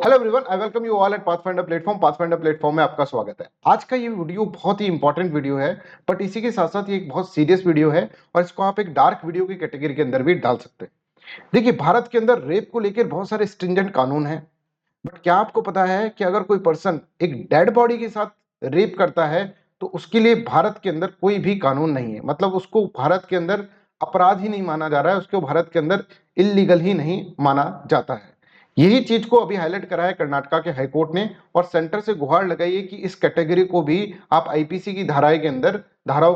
Hello everyone, I welcome you all at pathfinder platform. Pathfinder platform में आपका स्वागत है। आज का ये वीडियो बहुत ही इंपॉर्टेंट वीडियो है, बट इसी के साथ साथ ये एक बहुत सीरियस वीडियो है और इसको आप एक डार्क वीडियो की कैटेगरी के अंदर भी डाल सकते हैं। देखिए, भारत के अंदर रेप को लेकर बहुत सारे स्ट्रिंजेंट कानून हैं, बट क्या आपको पता है कि अगर कोई पर्सन एक डेड बॉडी के साथ रेप करता है तो उसके लिए भारत के अंदर कोई भी कानून नहीं है। मतलब उसको भारत के अंदर अपराध ही नहीं माना जा रहा है, उसको भारत के अंदर इल्लीगल ही नहीं माना जाता है। यही चीज को अभी हाईलाइट करा है कर्नाटका के हाईकोर्ट ने और सेंटर से गुहार लगाई है कि इस कैटेगरी को भी आप आईपीसी की धाराओं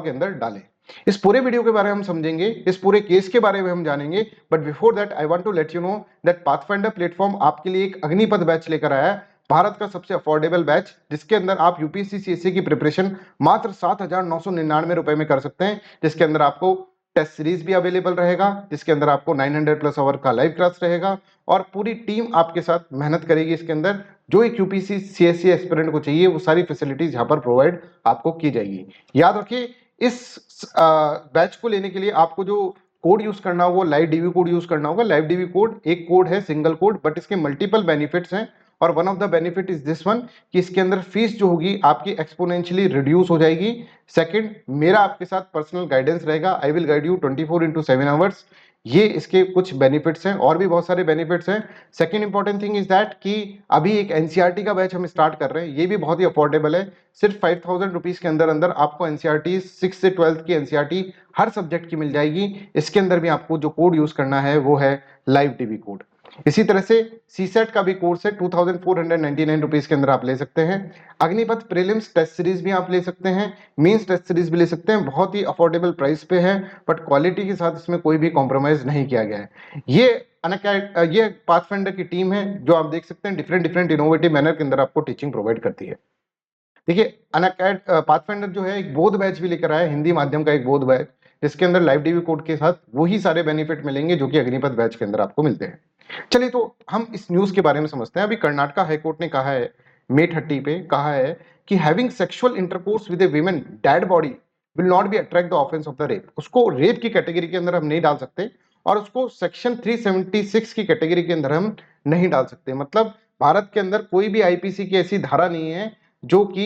के अंदर डालें। इस पूरे वीडियो के बारे में हम समझेंगे, इस पूरे केस के बारे में हम जानेंगे, but before that I want to let you know that Pathfinder platform आपके लिए एक अग्निपथ बैच लेकर आया है, भारत का सबसे अफोर्डेबल बैच, जिसके अंदर आप यूपीएससी सीएससी की प्रिपरेशन मात्र 7,999 रुपए में कर सकते हैं, जिसके अंदर आपको टेस्ट सीरीज भी अवेलेबल रहेगा, जिसके अंदर आपको 900 प्लस आवर का लाइव क्लास रहेगा और पूरी टीम आपके साथ मेहनत करेगी। इसके अंदर जो एक यूपीएससी सीएससी एस्पिरेंट को चाहिए वो सारी फैसिलिटीज यहाँ पर प्रोवाइड आपको की जाएगी। याद रखिए, इस बैच को लेने के लिए आपको जो कोड यूज करना होगा, लाइव डीवी कोड यूज करना होगा। लाइव डीवी कोड एक कोड है, सिंगल कोड, बट इसके मल्टीपल बेनिफिट्स हैं और one of the benefit is this one कि इसके अंदर फीस जो होगी आपकी एक्सपोनेंशियली रिड्यूस हो जाएगी। सेकंड, मेरा आपके साथ पर्सनल गाइडेंस रहेगा। I will guide you 24/7 hours. ये इसके कुछ बेनिफिट्स हैं और भी बहुत सारे बेनिफिट्स हैं। Second important thing is that कि अभी एक एनसीईआरटी का बैच हम स्टार्ट कर रहे हैं, ये भी बहुत ही अफोर्डेबल है। सिर्फ 5,000 रुपीज के अंदर अंदर आपको एनसीईआरटी 6 से 12 की एनसीईआरटी हर सब्जेक्ट की मिल जाएगी। इसके अंदर भी आपको जो कोड यूज करना है वो है लाइव टीवी कोड। इसी तरह से सीसेट का भी कोर्स है, 2,499 रुपीज के अंदर आप ले सकते हैं। अग्निपथ प्रीलिम्स टेस्ट सीरीज भी आप ले सकते हैं, मेंस टेस्ट सीरीज भी ले सकते हैं। बहुत ही अफोर्डेबल प्राइस पे है, बट क्वालिटी के साथ इसमें कोई भी कॉम्प्रोमाइज नहीं किया गया है। ये पाथफाइंडर की टीम है जो आप देख सकते हैं डिफरेंट डिफरेंट इनोवेटिव मैनर के अंदर आपको टीचिंग प्रोवाइड करती है। देखिए, पाथफाइंडर जो है एक बोध बैच भी लेकर आया है, हिंदी माध्यम का एक बोध बैच, जिसके अंदर लाइव डीवी कोड के साथ वही सारे बेनिफिट मिलेंगे जो कि अग्निपथ बैच के अंदर आपको मिलते हैं। चलिए, तो हम इस न्यूज के बारे में समझते हैं। अभी कर्नाटका हाईकोर्ट ने कहा है, मे 30 पे कहा है कि having sexual intercourse with A women dead body will not be attract the offence of the rape. उसको रेप की कैटेगरी के अंदर हम नहीं डाल सकते और उसको सेक्शन 376 की कैटेगरी के अंदर हम नहीं डाल सकते। मतलब भारत के अंदर कोई भी आईपीसी की ऐसी धारा नहीं है जो कि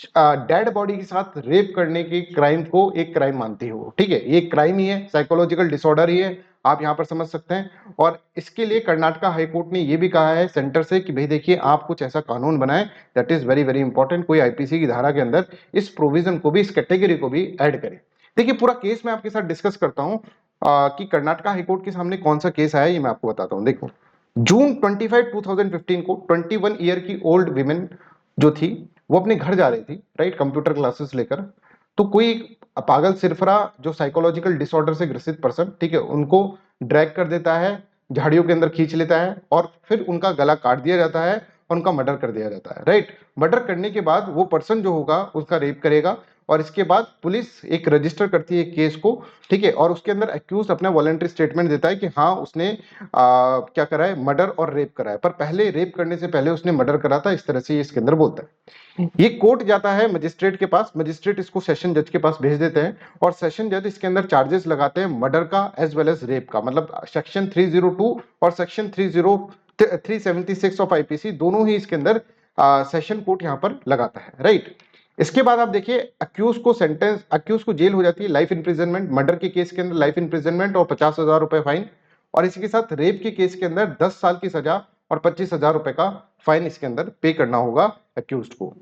डेड बॉडी के साथ रेप करने की क्राइम को एक क्राइम मानती हो। ठीक है, ये क्राइम ही है, साइकोलॉजिकल डिसऑर्डर ही है, आप यहां पर समझ सकते हैं। और इसके लिए कर्नाटका हाईकोर्ट ने यह भी कहा है सेंटर से कि भाई देखिए, आप कुछ ऐसा कानून बनाएं, that is very very important, कोई आईपीसी की धारा के अंदर इस प्रोविजन को भी, इस कैटेगरी को भी ऐड करें। देखिए, पूरा केस मैं आपके साथ डिस्कस करता हूं कि कर्नाटका हाईकोर्ट के सामने कौन सा केस आया, ये मैं आपको बताता हूं। देखो, जून 25 2015 को 21 ईयर की ओल्ड विमेन जो थी वो अपने घर जा रही थी, राइट, कंप्यूटर क्लासेस लेकर। तो कोई पागल सिरफरा जो साइकोलॉजिकल डिसऑर्डर से ग्रसित पर्सन, ठीक है, उनको ड्रैग कर देता है, झाड़ियों के अंदर खींच लेता है और फिर उनका गला काट दिया जाता है और उनका मर्डर कर दिया जाता है, राइट। मर्डर करने के बाद वो पर्सन जो होगा उसका रेप करेगा और इसके बाद पुलिस एक रजिस्टर करती है केस को, ठीक है, और उसके अंदर एक्यूज अपना वॉलंटरी स्टेटमेंट देता है कि हाँ उसने क्या करा है, मर्डर और रेप करा है, पर पहले रेप करने से पहले उसने मर्डर करा था, इस तरह से ये इसके अंदर बोलता है। ये कोर्ट जाता है मजिस्ट्रेट के पास, मजिस्ट्रेट इसको सेशन जज के पास भेज देते हैं और सेशन जज इसके अंदर चार्जेस लगाते हैं मर्डर का एज वेल एज रेप का। मतलब सेक्शन 302 और सेक्शन 376 ऑफ आईपीसी दोनों ही इसके अंदर सेशन कोर्ट यहां पर लगाता है, राइट। इसके बाद आप देखिए, अक्यूज को जेल हो जाती है, लाइफ इंप्रिजनमेंट, मर्डर के केस के अंदर लाइफ इंप्रिजनमेंट और 50,000 रुपए फाइन, और इसी के साथ रेप के केस के अंदर 10 साल की सजा और 25,000 रुपए का फाइन इसके अंदर पे करना होगा अक्यूज्ड को।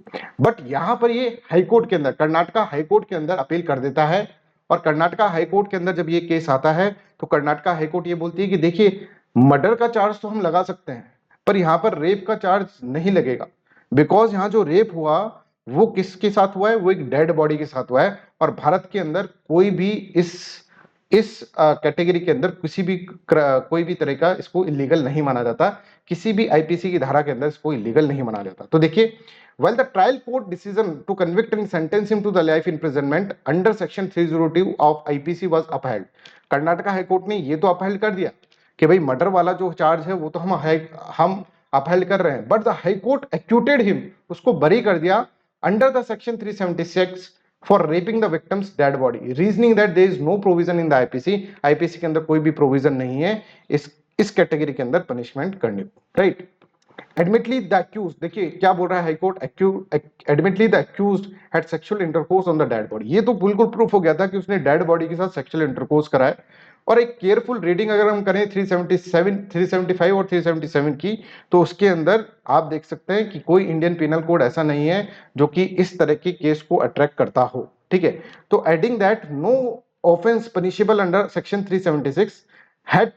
बट यहां पर ये हाईकोर्ट के अंदर, कर्नाटका हाईकोर्ट के अंदर अपील कर देता है और कर्नाटका हाईकोर्ट के अंदर जब ये केस आता है तो कर्नाटका हाईकोर्ट ये बोलती है कि देखिए, मर्डर का चार्ज तो हम लगा सकते हैं पर यहां पर रेप का चार्ज नहीं लगेगा, बिकॉज यहां जो रेप हुआ वो किसके साथ हुआ है, वो एक डेड बॉडी के साथ हुआ है और भारत के अंदर कोई भी इस कैटेगरी के अंदर कोई भी तरह का इसको इलीगल नहीं माना जाता, किसी भी आईपीसी की धारा के अंदर इसको इलीगल नहीं माना जाता। तो देखिए, while the trial court decision to convict and sentence him to the life imprisonment under section 302 of IPC was upheld, Karnataka high court ने ये तो अपहेल्ड कर दिया कि भाई मर्डर वाला जो चार्ज है वो तो हम अपहेल्ड कर रहे हैं, but the high court acquitted him, उसको बरी कर दिया under the section 376 for raping the victim's dead body, reasoning that there is no provision in the IPC के अंदर कोई भी प्रोविजन नहीं है इस कैटेगरी के अंदर पनिशमेंट करने को, राइट। एडमिटली द अक्यूज, देखिए क्या बोल रहा है high court, admittedly the accused had sexual intercourse on the dead body. ये तो बिल्कुल प्रूफ हो गया था कि उसने डेड बॉडी के साथ सेक्सुअल इंटरकोर्स करा है। और एक केयरफुल रीडिंग अगर हम करें 377, 375 और 377 की, तो उसके अंदर आप देख सकते हैं कि कोई इंडियन पिनल कोड ऐसा नहीं है जो कि इस तरह के केस को अट्रैक्ट करता हो। ठीक है, तो adding that no offence punishable under section 376 had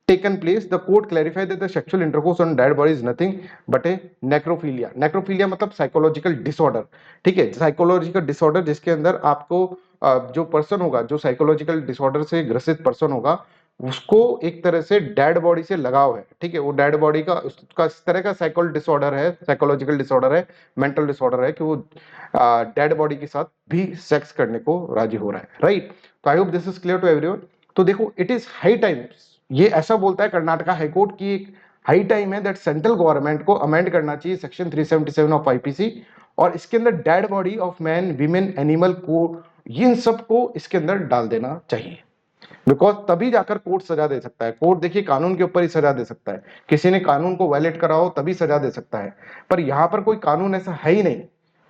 taken place, the court clarified that the sexual intercourse on dead body is nothing but a necrophilia। necrophilia मतलब साइकोलॉजिकल डिसऑर्डर। ठीक है, साइकोलॉजिकल डिसऑर्डर जिसके अंदर आपको जो पर्सन होगा, जो psychological disorder से ग्रसित पर्सन होगा, उसको एक तरह से डेड बॉडी से लगाव है। ठीक है, वो डेड बॉडी का उसका इस तरह का साइकोल डिसऑर्डर है, साइकोलॉजिकल डिसऑर्डर है, मेंटल डिसऑर्डर है कि वो डेड बॉडी के साथ भी सेक्स करने को राजी हो रहा है। राइट, तो I hope this is clear to everyone. तो देखो, इट इज हाई टाइम, ये ऐसा बोलता है कर्नाटका हाईकोर्ट की एक हाई टाइम है दैट सेंट्रल गवर्नमेंट को अमेंड करना चाहिए सेक्शन 377 ऑफ आईपीसी, और इसके अंदर dead body of man, women, animal को, इन सब को इसके अंदर डाल देना चाहिए। बिकॉज तभी जाकर कोर्ट सजा दे सकता है। कोर्ट देखिए कानून के ऊपर ही सजा दे सकता है, किसी ने कानून को वायलेट करा हो तभी सजा दे सकता है, पर यहां पर कोई कानून ऐसा है ही नहीं।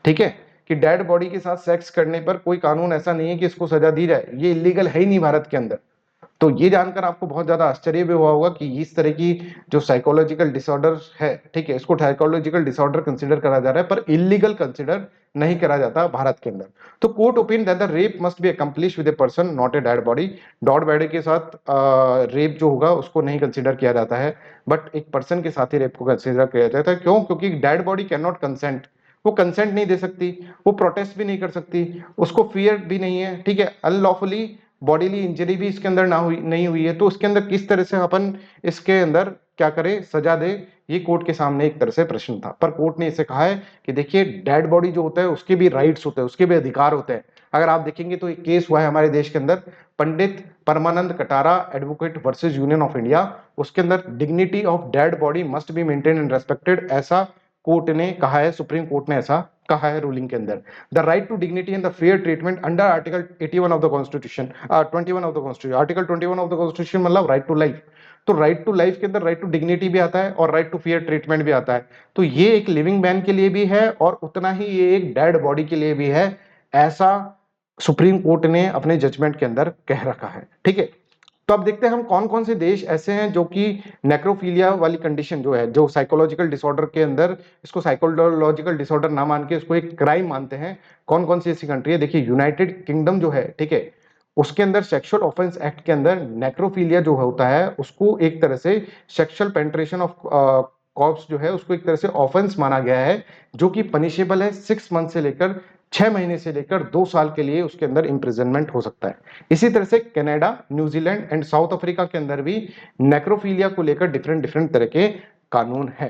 ठीक है, कि डेड बॉडी के साथ सेक्स करने पर कोई कानून ऐसा नहीं है कि इसको सजा दी जाए, ये इलीगल है ही नहीं भारत के अंदर। तो ये जानकर आपको बहुत ज्यादा आश्चर्य भी हुआ होगा कि इस तरह की जो साइकोलॉजिकल डिसऑर्डर है, ठीक है, इसको साइकोलॉजिकल डिसऑर्डर कंसीडर करा जा रहा है, पर इलीगल कंसीडर नहीं करा जाता भारत के अंदर। तो court open that the rape must be accomplish with a person not a dead body. Dead body के साथ रेप जो होगा उसको नहीं कंसीडर किया जाता है, बट एक पर्सन के साथ ही रेप को कंसीडर किया जाता है। क्यों? क्योंकि dead body can not consent, वो कंसेंट नहीं दे सकती, वो प्रोटेस्ट भी नहीं कर सकती, उसको फियर भी नहीं है। ठीक है, अनलॉफुली बॉडीली इंजरी भी इसके अंदर ना हुई नहीं हुई है, तो उसके अंदर किस तरह से अपन इसके अंदर क्या करें, सजा दे, ये कोर्ट के सामने एक तरह से प्रश्न था। पर कोर्ट ने इसे कहा है कि देखिए डेड बॉडी जो होता है उसके भी राइट्स होते हैं, उसके भी अधिकार होते हैं। अगर आप देखेंगे तो एक केस हुआ है हमारे देश के अंदर, Pandit Paramanand Katara advocate versus union of India, उसके अंदर dignity of dead body must be maintain and respected, ऐसा कोर्ट ने कहा है, सुप्रीम कोर्ट ने ऐसा कहा है रूलिंग के अंदर। The right to dignity and the fair treatment under article 81 of the constitution, 21 of the constitution, article 21 of the constitution मतलब राइट टू लाइफ। तो राइट टू लाइफ के अंदर राइट टू डिग्निटी भी आता है और राइट टू फेयर ट्रीटमेंट भी आता है। तो ये एक लिविंग मैन के लिए भी है और उतना ही ये एक डेड बॉडी के लिए भी है, ऐसा सुप्रीम कोर्ट ने अपने जजमेंट के अंदर कह रखा है। ठीक है, तो अब देखते हैं हम कौन कौन से देश ऐसे हैं जो कि नेक्रोफीलिया वाली कंडीशन जो है, जो साइकोलॉजिकल डिसऑर्डर के अंदर, इसको साइकोलॉजिकल डिसऑर्डर ना मान के इसको एक क्राइम मानते हैं, कौन कौन सी ऐसी कंट्री है। देखिए यूनाइटेड किंगडम जो है, ठीक है, उसके अंदर सेक्सुअल ऑफेंस एक्ट के अंदर नेक्रोफीलिया जो होता है उसको एक तरह से सेक्सुअल पेनिट्रेशन ऑफ कॉर्प्स जो है उसको एक तरह से ऑफेंस माना गया है, जो कि पनिशेबल है 6 मंथ से लेकर 6 महीने से लेकर 2 साल के लिए उसके अंदर इंप्रिजनमेंट हो सकता है। इसी तरह से Canada, New Zealand and south Africa के अंदर भी नेक्रोफीलिया को लेकर डिफरेंट डिफरेंट तरह के कानून है।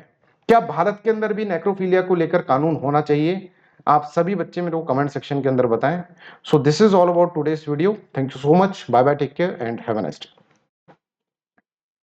क्या भारत के अंदर भी नेक्रोफीलिया को लेकर कानून होना चाहिए? आप सभी बच्चे मेरे को कमेंट सेक्शन के अंदर बताएं। So this is all about today's video. Thank you so much, bye bye, take care and have a nice day.